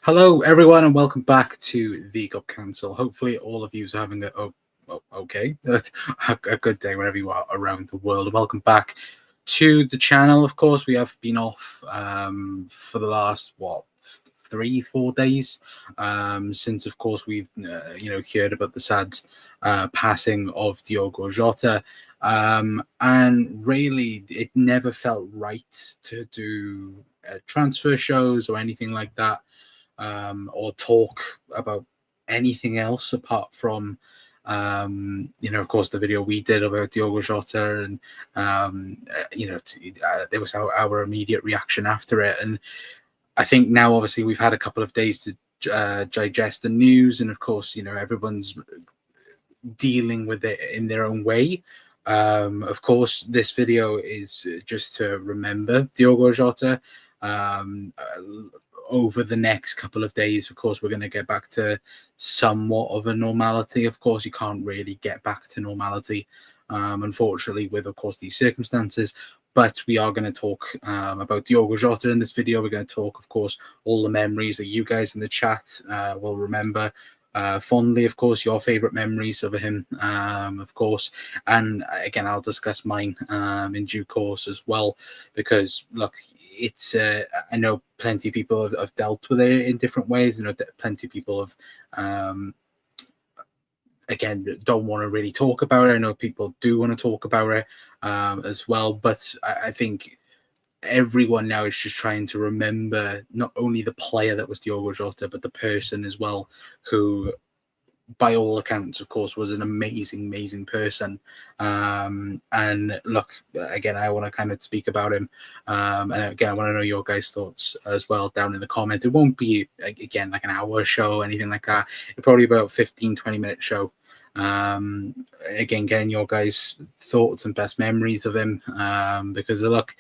Hello, everyone, and welcome back to the Cup Council. Hopefully, all of you are having a good day wherever you are around the world. Welcome back to the channel. Of course, we have been off for the last 3-4 days since, of course, we've heard about the sad passing of Diogo Jota. And really, it never felt right to do transfer shows or anything like that. Or talk about anything else apart from, of course, the video we did about Diogo Jota, and there was our immediate reaction after it. And I think now, obviously, we've had a couple of days to digest the news, and of course, everyone's dealing with it in their own way. Of course, this video is just to remember Diogo Jota. Over the next couple of days, of course, we're going to get back to somewhat of a normality. Of course, you can't really get back to normality, unfortunately, with, of course, these circumstances. But we are going to talk about Diogo Jota in this video. We're going to talk, of course, all the memories that you guys in the chat will remember fondly, of course, your favorite memories of him, of course. And again, I'll discuss mine in due course as well, because look, it's I know plenty of people have dealt with it in different ways. Plenty of people have again don't want to really talk about it. I know people do want to talk about it as well, but I think everyone now is just trying to remember not only the player that was Diogo Jota, but the person as well, who, by all accounts, of course, was an amazing person. And look, again, I want to kind of speak about him. And again, I want to know your guys' thoughts as well down in the comments. It won't be, again, like an hour show or anything like that. It'll probably be about 15-20 minute show. Again, getting your guys' thoughts and best memories of him, because look,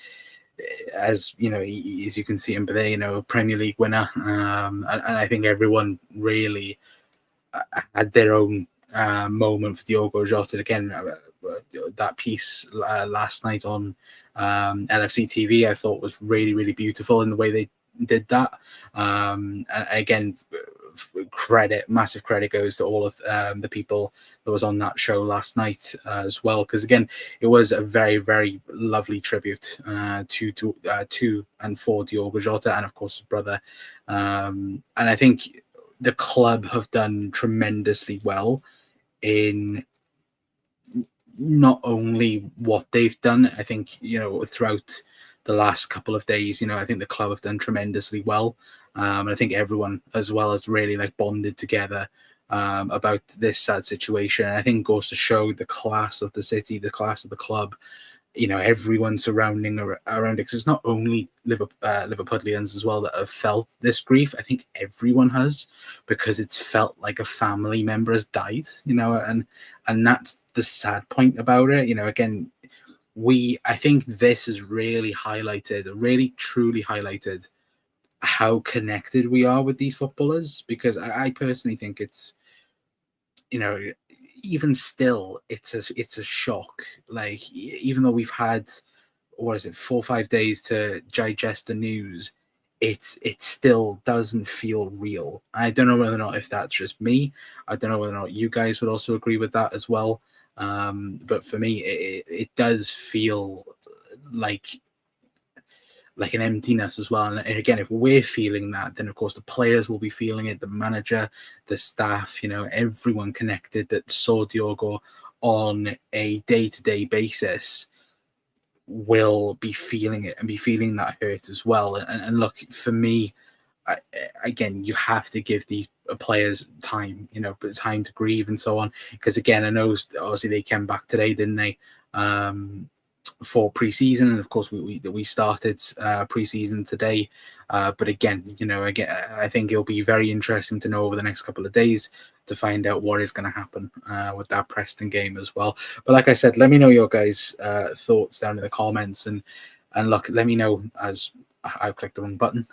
as you know, as you can see him there, a Premier League winner, and I think everyone really had their own moment for Diogo Jota. Again, that piece last night on LFC TV, I thought was really beautiful in the way they did that. And again, massive credit goes to all of the people that was on that show last night as well, because again, it was a very lovely tribute to and for Diogo Jota, and of course his brother. And I think the club have done tremendously well in not only what they've done. I think, throughout the last couple of days, I think the club have done tremendously well. And I think everyone as well has really bonded together about this sad situation. And I think it goes to show the class of the city, the class of the club, everyone surrounding around it, because it's not only Liverpudlians as well that have felt this grief. I think everyone has, because it's felt like a family member has died, and that's the sad point about it. Again, I think this has really truly highlighted how connected we are with these footballers, because I personally think it's, even still, it's a shock. Like, even though we've had, 4 or 5 days to digest the news, it still doesn't feel real. I don't know whether or not if that's just me. I don't know whether or not you guys would also agree with that as well. But for me, it does feel like an emptiness as well. And again, if we're feeling that, then of course the players will be feeling it, the manager, the staff, everyone connected that saw Diogo on a day-to-day basis will be feeling it and be feeling that hurt as well. And look, for me, again, you have to give these players time, time to grieve and so on. Because again, I know obviously they came back today, didn't they? For pre-season, and of course we started pre-season today, but again, I think it'll be very interesting to know over the next couple of days to find out what is going to happen with that Preston game as well. But like I said, let me know your guys' thoughts down in the comments, and look, let me know as I clicked the wrong button.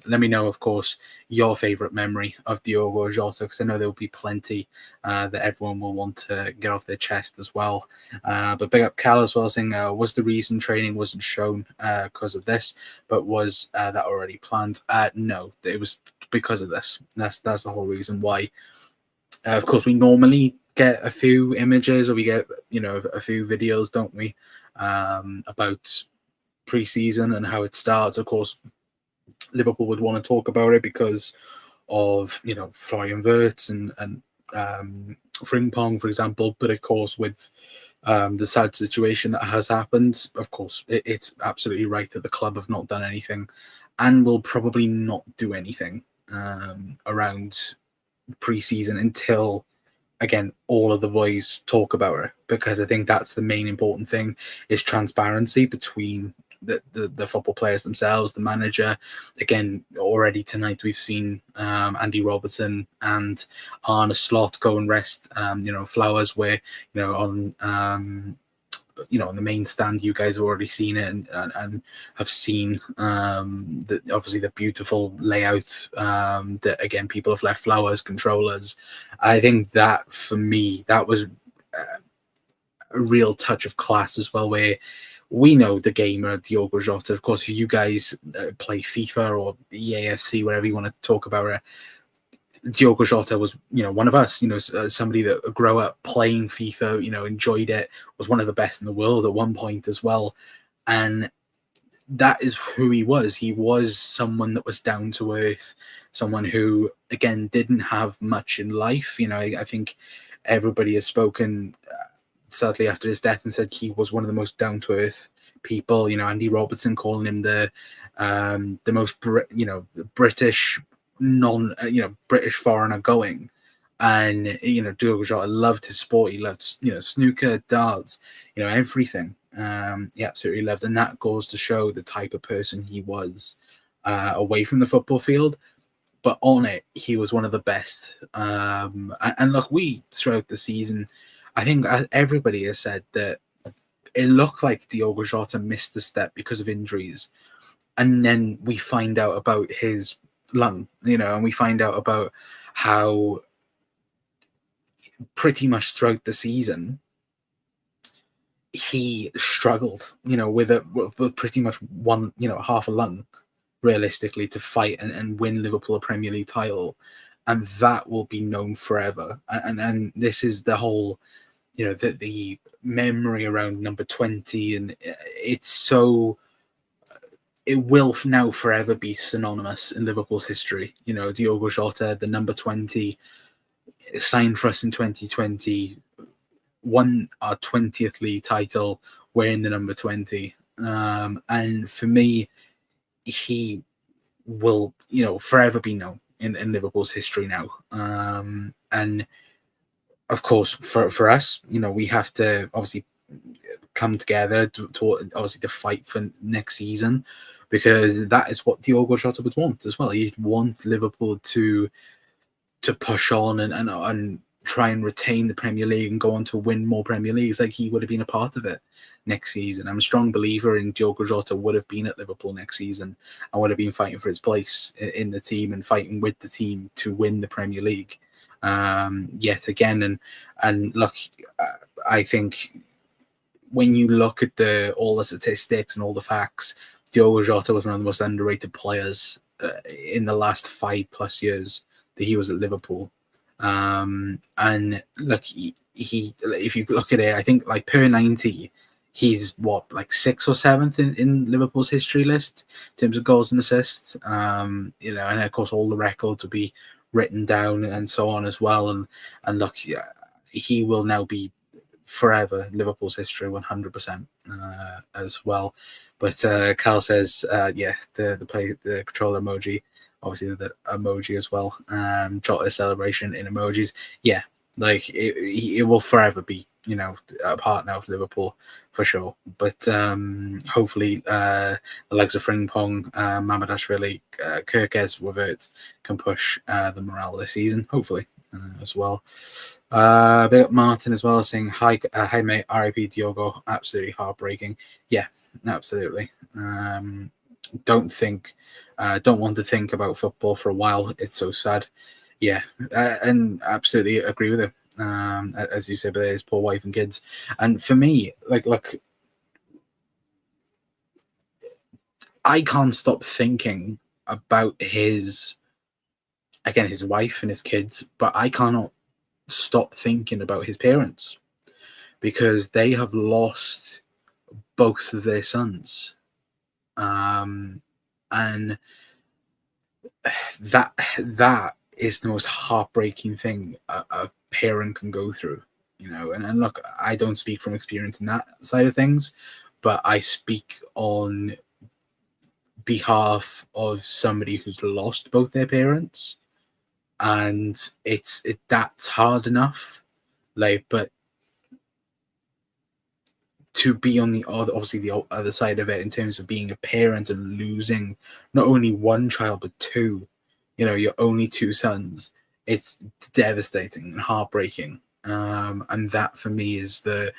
Let me know, of course, your favourite memory of Diogo Jota, because I know there will be plenty that everyone will want to get off their chest as well. But big up Cal as well, saying, was the reason training wasn't shown because of this, but was that already planned? No, it was because of this. That's the whole reason why. Of course, we normally get a few images, or we get a few videos, don't we, about pre-season and how it starts. Of course, Liverpool would want to talk about it because of Florian Wirtz and Frimpong, for example. But of course, with the sad situation that has happened, of course, it's absolutely right that the club have not done anything and will probably not do anything around pre-season until, again, all of the boys talk about it, because I think that's the main important thing, is transparency between the football players themselves, the manager. Again, already tonight we've seen Andy Robertson and Arne Slot go and rest flowers, where on on the main stand, you guys have already seen it and have seen obviously the beautiful layout that, again, people have left flowers, controllers. I think that, for me, that was a real touch of class as well, where we know the gamer Diogo Jota. Of course, if you guys play FIFA or EAFC, whatever you want to talk about it, Diogo Jota was, one of us, somebody that grew up playing FIFA, enjoyed it, was one of the best in the world at one point as well. And that is who he was. He was someone that was down to earth, someone who, again, didn't have much in life. I think everybody has spoken, sadly, after his death, and said he was one of the most down to earth people. Andy Robertson calling him the most British British foreigner going. And Diogo Jota loved his sport. He loved snooker, darts, everything. He absolutely loved, and that goes to show the type of person he was away from the football field. But on it, he was one of the best. And look, throughout the season, I think everybody has said that it looked like Diogo Jota missed the step because of injuries. And then we find out about his lung, and we find out about how pretty much throughout the season he struggled, with pretty much one, half a lung, realistically, to fight and win Liverpool a Premier League title. And that will be known forever. And this is the whole, the memory around number 20, and it's so... It will now forever be synonymous in Liverpool's history. Diogo Jota, the number 20, signed for us in 2020, won our 20th league title wearing the number 20. And for me, he will, forever be known in Liverpool's history now. And of course, for us, we have to obviously come together to fight for next season, because that is what Diogo Jota would want as well. He'd want Liverpool to push on and try and retain the Premier League and go on to win more Premier Leagues, like he would have been a part of it next season. I'm a strong believer in Diogo Jota would have been at Liverpool next season and would have been fighting for his place in the team and fighting with the team to win the Premier League yet again. And look, I think when you look at all the statistics and all the facts, Diogo Jota was one of the most underrated players in the last 5+ years that he was at Liverpool. And look, he if you look at it, I think like per 90, he's like 6th or 7th in Liverpool's history list in terms of goals and assists. And of course all the records will be written down and so on as well. And look, he will now be forever Liverpool's history 100% as well. But Cal says the controller emoji, obviously the emoji as well, Jota celebration in emojis. Yeah, like it will forever be a part now of Liverpool for sure. But hopefully the likes of Frimpong, Mamadashvili, Kirkes, Wirtz can push the morale this season, hopefully, as well. Big up Martin as well, saying hi mate, RIP Diogo, absolutely heartbreaking. Yeah, absolutely. don't want to think about football for a while. It's so sad. Yeah, and absolutely agree with it. As you say, but his poor wife and kids. And for me, like I can't stop thinking about his wife and his kids, but I cannot stop thinking about his parents because they have lost both of their sons. And that is the most heartbreaking thing a parent can go through, and look, I don't speak from experience in that side of things, but I speak on behalf of somebody who's lost both their parents, and that's hard enough, but to be on the other side of it in terms of being a parent and losing not only one child but two, your only two sons, it's devastating and heartbreaking. And that for me is the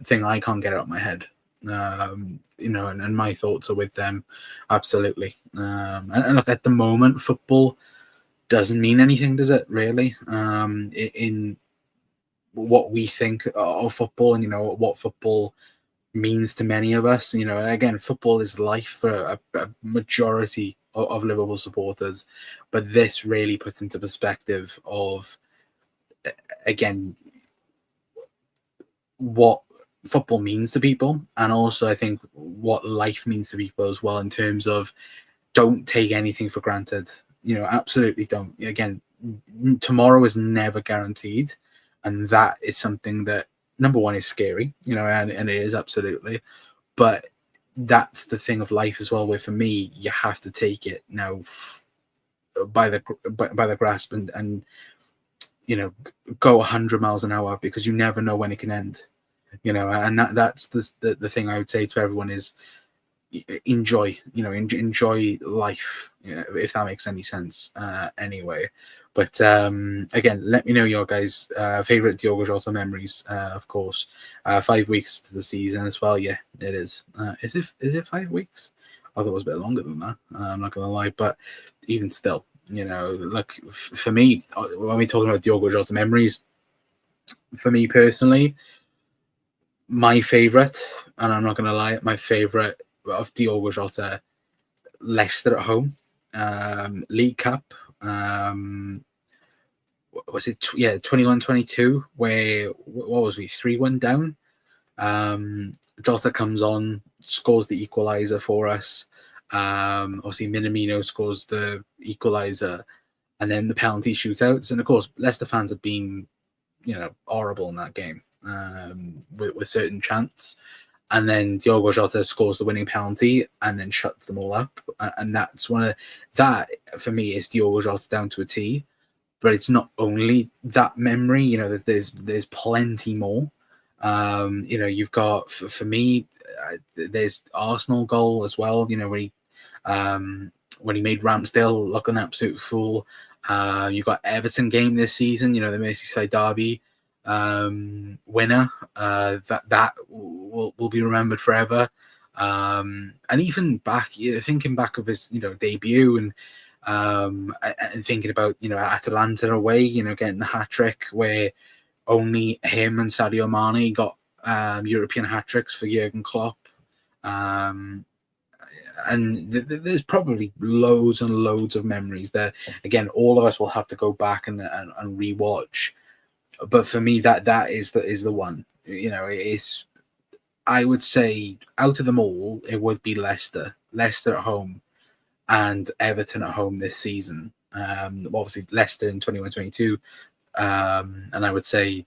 thing I can't get out of my head. And my thoughts are with them, absolutely. And look, at the moment, football doesn't mean anything, does it? Really? In what we think of football, and what football means to many of us. Again, football is life for a majority of Liverpool supporters, but this really puts into perspective of, again, what football means to people, and also I think what life means to people as well, in terms of don't take anything for granted. Absolutely don't. Again, tomorrow is never guaranteed, and that is something that, number one, is scary, and it is, absolutely, but that's the thing of life as well, where for me, you have to take it now by the grasp, and go 100 miles an hour, because you never know when it can end, and that's the thing I would say to everyone is enjoy life, if that makes any sense, anyway. But again, let me know your guys' favorite Diogo Jota memories, of course. 5 weeks to the season as well. Yeah, it is. Is it 5 weeks? I thought it was a bit longer than that, I'm not gonna lie, but even still, look, for me, when we're talking about Diogo Jota memories, for me personally, my favorite, and I'm not gonna lie, my favorite of Diogo Jota, Leicester at home, League Cup, was it 21-22, where what was we 3-1 down, Jota comes on, scores the equalizer for us, obviously Minamino scores the equalizer, and then the penalty shootouts, and of course Leicester fans have been horrible in that game, with certain chants. And then Diogo Jota scores the winning penalty and then shuts them all up. And that's that for me is Diogo Jota down to a T. But it's not only that memory, there's plenty more. You've got, for me, there's Arsenal goal as well, when he made Ramsdale look an absolute fool. You've got Everton game this season, the Merseyside derby winner, that will be remembered forever, and even thinking back of his debut, and thinking about Atalanta away, getting the hat-trick where only him and Sadio Mane got European hat-tricks for Jurgen Klopp, and there's probably loads and loads of memories that, again, all of us will have to go back and rewatch. But for me, that is the one. It's, I would say, out of them all, it would be Leicester at home, and Everton at home this season. Obviously Leicester in 21-22, and I would say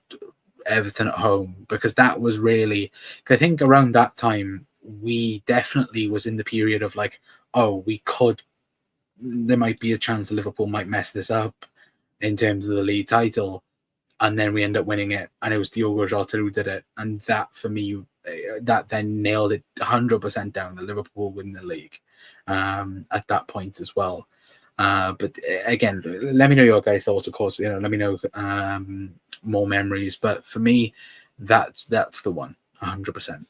Everton at home, because that was really, I think around that time we definitely was in the period of there might be a chance that Liverpool might mess this up in terms of the league title. And then we end up winning it, and it was Diogo Jota who did it. And that, for me, that then nailed it 100% down that Liverpool win the league at that point as well. But again, let me know your guys' thoughts, of course. Let me know more memories. But for me, that's the one, 100%.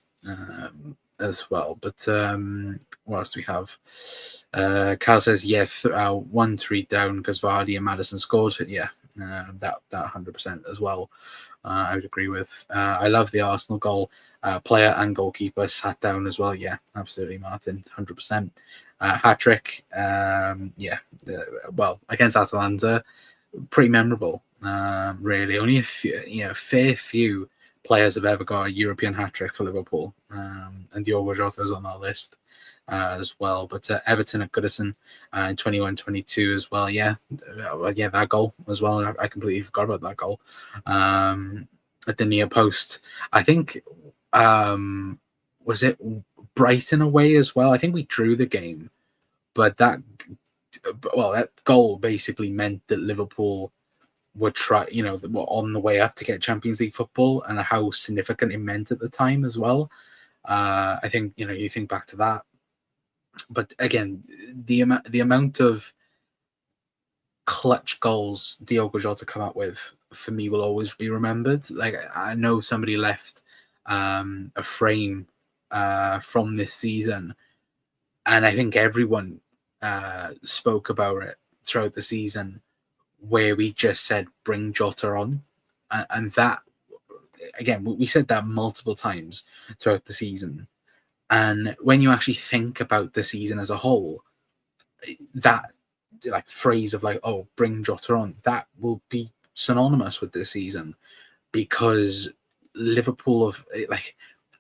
as well. But what else do we have? Cal says, 1-3 down because Vardy and Madison scored. Yeah, that 100% as well. I would agree with. I love the Arsenal goal. Player and goalkeeper sat down as well. Yeah, absolutely, Martin, 100%. Hat trick. Well, against Atalanta, pretty memorable. Really, only a few, fair few players have ever got a European hat trick for Liverpool, and Diogo Jota is on that list as well. But Everton at Goodison in 21-22 as well. Yeah, that goal as well. I completely forgot about that goal at the near post. I think was it Brighton away as well? I think we drew the game, but that goal basically meant that Liverpool were were on the way up to get Champions League football, and how significant it meant at the time as well. I think you think back to that, but again, the amount of clutch goals Diogo Jota come out with for me will always be remembered. Like, I know somebody left a frame from this season, and I think everyone spoke about it throughout the season, where we just said, bring Jota on. And that, again, we said that multiple times throughout the season. And when you actually think about the season as a whole, that phrase of bring Jota on, that will be synonymous with this season, because Liverpool have,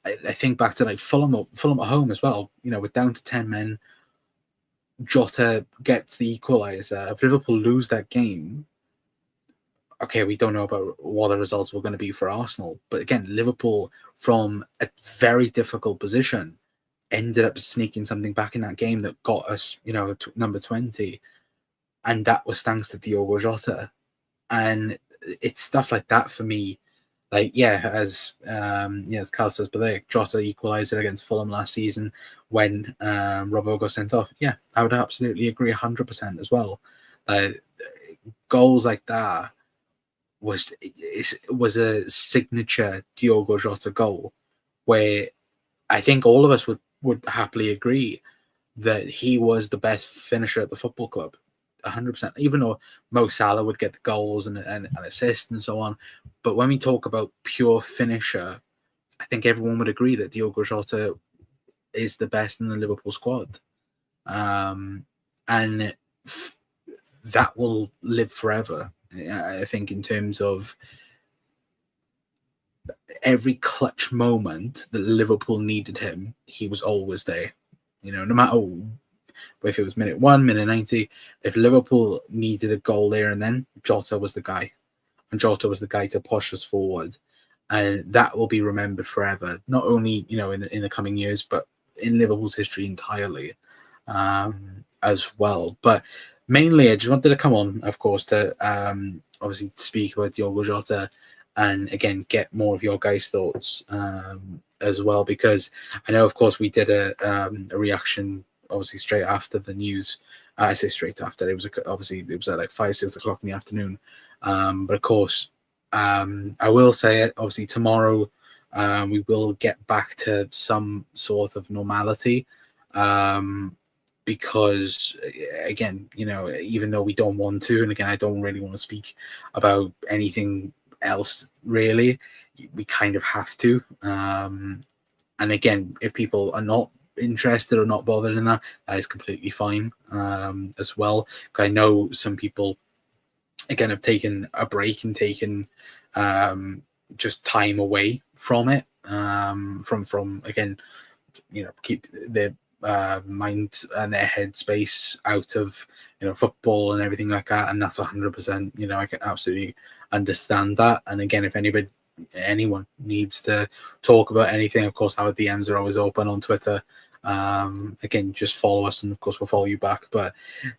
I think back to Fulham at home as well. We're down to 10 men. Jota gets the equaliser. If Liverpool lose that game, okay, we don't know about what the results were going to be for Arsenal. But again, Liverpool, from a very difficult position, ended up sneaking something back in that game that got us, number 20. And that was thanks to Diogo Jota. And it's stuff like that for me. As Carl says, but Jota equalised it against Fulham last season when Robbo got sent off. Yeah, I would absolutely agree 100% as well. Goals like that was a signature Diogo Jota goal, where I think all of us would happily agree that he was the best finisher at the football club. 100%, even though Mo Salah would get the goals and assists and so on. But when we talk about pure finisher, I think everyone would agree that Diogo Jota is the best in the Liverpool squad. And that will live forever, I think, in terms of every clutch moment that Liverpool needed him, he was always there. No matter if it was minute 1, minute 90, if Liverpool needed a goal there and then, Jota was the guy. And Jota was the guy to push us forward. And that will be remembered forever, not only, in the coming years, but in Liverpool's history entirely as well. But mainly, I just wanted to come on, of course, to obviously speak about Diogo Jota and, again, get more of your guys' thoughts as well, because I know, of course, we did a reaction obviously straight after the news. I say straight after. It was at 5-6 o'clock in the afternoon. But of course, I will say it. Obviously, tomorrow we will get back to some sort of normality, because again, even though we don't want to, and again, I don't really want to speak about anything else really. We kind of have to. And again, if people are not interested or not bothered in that is completely fine as well. I know some people, again, have taken a break and taken just time away from it, from again, keep their mind and their headspace out of football and everything like that, and that's 100%. I can absolutely understand that. And again, if anyone needs to talk about anything, of course, our DMs are always open on Twitter. Again, just follow us, and of course we'll follow you back. But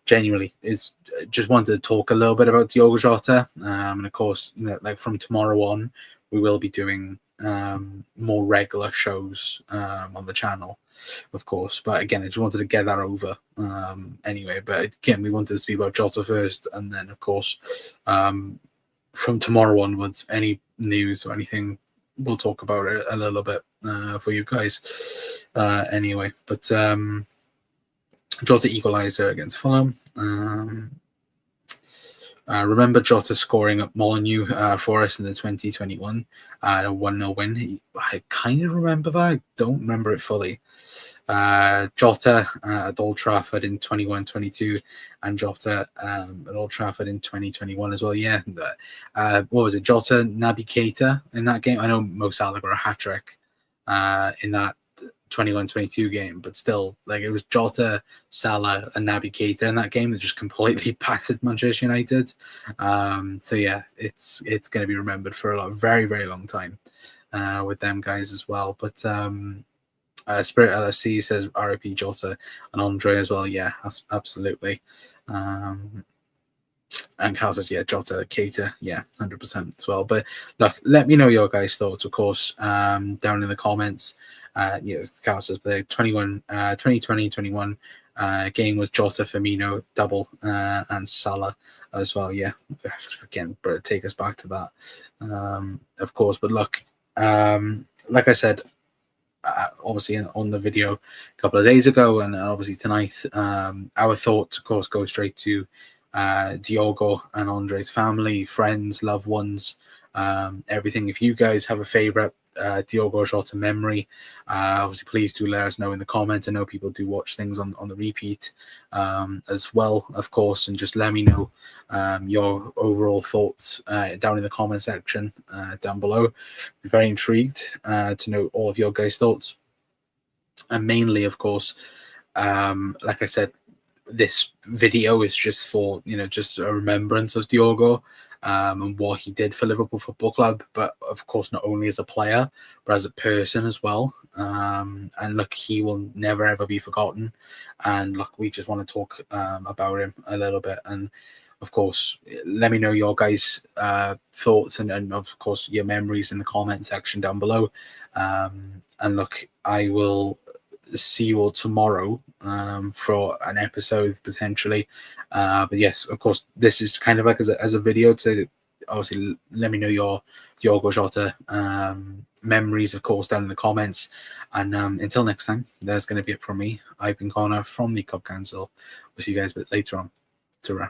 genuinely, is just wanted to talk a little bit about Diogo Jota, and of course, from tomorrow on, we will be doing more regular shows on the channel, of course. But again, I just wanted to get that over anyway. But again, we wanted to speak about Jota first, and then of course, from tomorrow onwards, any news or anything we'll talk about it a little bit for you guys anyway. But Jota equaliser against Fulham. Remember Jota scoring at Molineux for us in the 2021 a 1-0 win. I kind of remember that. I don't remember it fully. Jota at Old Trafford in 21-22, and Jota at Old Trafford in 2021 as well. Yeah, what was it? Jota, Naby Keita in that game. I know Mo Salah got a hat trick in that 21-22 game, but still, like, it was Jota, Salah, and Naby Keita in that game that just completely battered Manchester United. So yeah, it's going to be remembered for a very, very long time with them guys as well. But Spirit LFC says RIP Jota and Andre as well. Yeah, absolutely. And Cal says, yeah, Jota, Keita, yeah, 100% as well. But look, let me know your guys' thoughts, of course, down in the comments. Cal says the 2020-21 game with Jota, Firmino, double, and Salah as well. Yeah, again, but take us back to that, of course. But look, like I said, obviously on the video a couple of days ago, and obviously tonight, our thoughts, of course, go straight to Diogo and Andre's family, friends, loved ones, everything. If you guys have a favorite Diogo Jota memory, obviously please do let us know in the comments. I know people do watch things on the repeat as well, of course, and just let me know your overall thoughts down in the comment section down below. I'm very intrigued to know all of your guys' thoughts, and mainly, of course, like I said, this video is just for, just a remembrance of Diogo and what he did for Liverpool Football Club, but of course not only as a player but as a person as well. And look, he will never ever be forgotten, and look, we just want to talk about him a little bit. And of course, let me know your guys' thoughts and of course your memories in the comment section down below. And look, I will see you all tomorrow for an episode potentially, but yes, of course, this is kind of like as a video to obviously let me know your Diogo Jota memories, of course, down in the comments. And until next time, that's going to be it from me. I've been Connor from the Club Council. We'll see you guys a bit later on. Ta-ra.